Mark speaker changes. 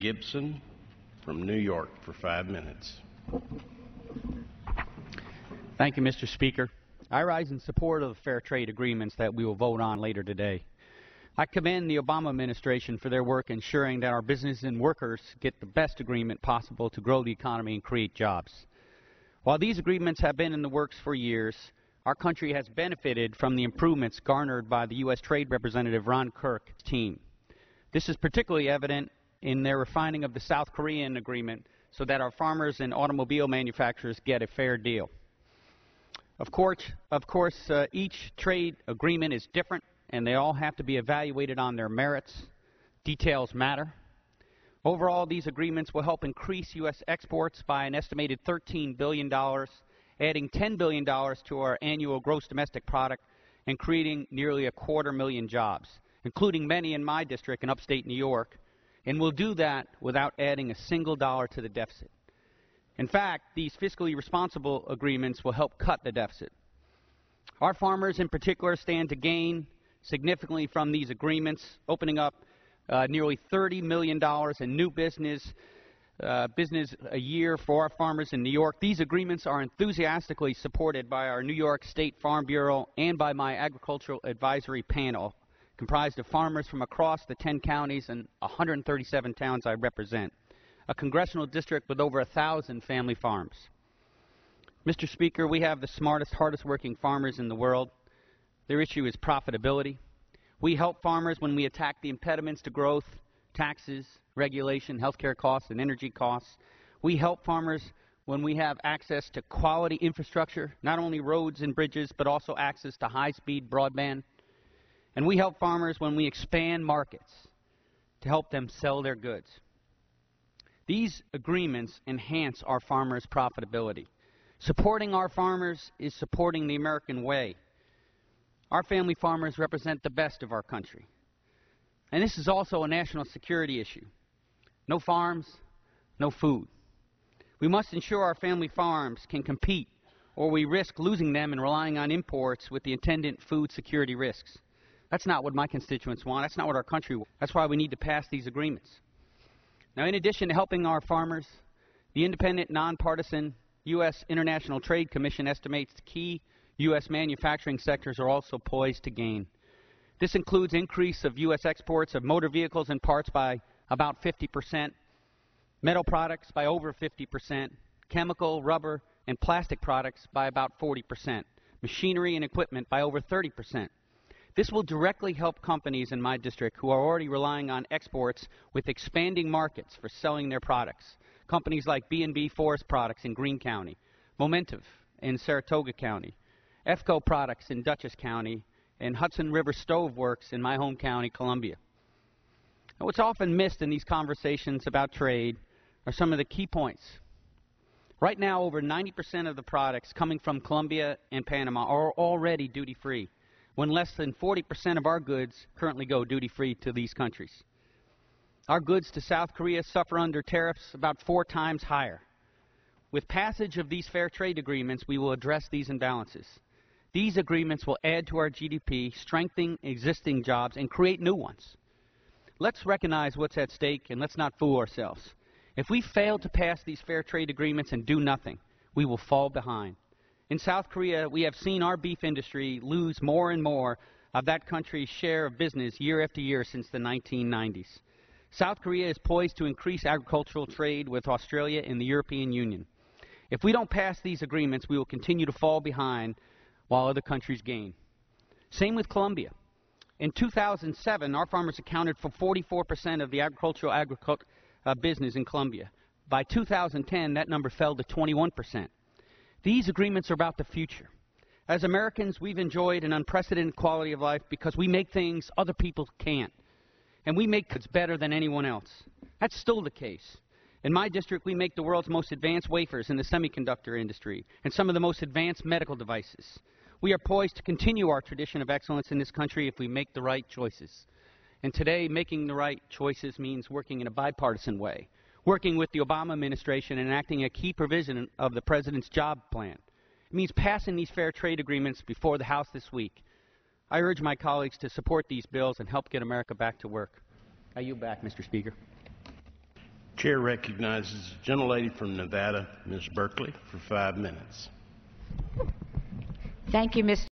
Speaker 1: Gibson from New York for 5 minutes.
Speaker 2: Thank you, Mr. Speaker. I rise in support of the fair trade agreements that we will vote on later today. I commend the Obama administration for their work ensuring that our businesses and workers get the best agreement possible to grow the economy and create jobs. While these agreements have been in the works for years, our country has benefited from the improvements garnered by the U.S. Trade Representative Ron Kirk's team. This is particularly evident in their refining of the South Korean agreement so that our farmers and automobile manufacturers get a fair deal. Of course, each trade agreement is different, and they all have to be evaluated on their merits. Details matter. Overall, these agreements will help increase U.S. exports by an estimated $13 billion, adding $10 billion to our annual gross domestic product and creating nearly 250,000 jobs, including many in my district in upstate New York, and we'll do that without adding a single dollar to the deficit. In fact, these fiscally responsible agreements will help cut the deficit. Our farmers in particular stand to gain significantly from these agreements, opening up nearly $30 million in new business a year for our farmers in New York. These agreements are enthusiastically supported by our New York State Farm Bureau and by my agricultural advisory panel, comprised of farmers from across the 10 counties and 137 towns I represent, a congressional district with over 1,000 family farms. Mr. Speaker, we have the smartest, hardest working farmers in the world. Their issue is profitability. We help farmers when we attack the impediments to growth, taxes, regulation, healthcare costs, and energy costs. We help farmers when we have access to quality infrastructure, not only roads and bridges, but also access to high-speed broadband. And we help farmers when we expand markets to help them sell their goods. These agreements enhance our farmers' profitability. Supporting our farmers is supporting the American way. Our family farmers represent the best of our country. And this is also a national security issue. No farms, no food. We must ensure our family farms can compete, or we risk losing them and relying on imports with the attendant food security risks. That's not what my constituents want. That's not what our country wants. That's why we need to pass these agreements. Now, in addition to helping our farmers, the independent, nonpartisan U.S. International Trade Commission estimates key U.S. manufacturing sectors are also poised to gain. This includes increase of U.S. exports of motor vehicles and parts by about 50%, metal products by over 50%, chemical, rubber, and plastic products by about 40%, machinery and equipment by over 30%. This will directly help companies in my district who are already relying on exports with expanding markets for selling their products. Companies like B&B Forest Products in Greene County, Momentive in Saratoga County, EFCO Products in Dutchess County, and Hudson River Stove Works in my home county, Columbia. Now, what's often missed in these conversations about trade are some of the key points. Right now, over 90% of the products coming from Colombia and Panama are already duty-free, when less than 40% of our goods currently go duty-free to these countries. Our goods to South Korea suffer under tariffs about 4 times higher. With passage of these fair trade agreements, we will address these imbalances. These agreements will add to our GDP, strengthen existing jobs, and create new ones. Let's recognize what's at stake, and let's not fool ourselves. If we fail to pass these fair trade agreements and do nothing, we will fall behind. In South Korea, we have seen our beef industry lose more and more of that country's share of business year after year since the 1990s. South Korea is poised to increase agricultural trade with Australia and the European Union. If we don't pass these agreements, we will continue to fall behind while other countries gain. Same with Colombia. In 2007, our farmers accounted for 44% of the agricultural business in Colombia. By 2010, that number fell to 21%. These agreements are about the future. As Americans, we've enjoyed an unprecedented quality of life because we make things other people can't. And we make goods better than anyone else. That's still the case. In my district, we make the world's most advanced wafers in the semiconductor industry and some of the most advanced medical devices. We are poised to continue our tradition of excellence in this country if we make the right choices. And today, making the right choices means working in a bipartisan way, working with the Obama administration and enacting a key provision of the President's job plan. It means passing these fair trade agreements before the House this week. I urge my colleagues to support these bills and help get America back to work. I yield back, Mr. Speaker.
Speaker 1: Chair recognizes the gentlelady from Nevada, Ms. Berkeley, for 5 minutes.
Speaker 3: Thank you, Mr.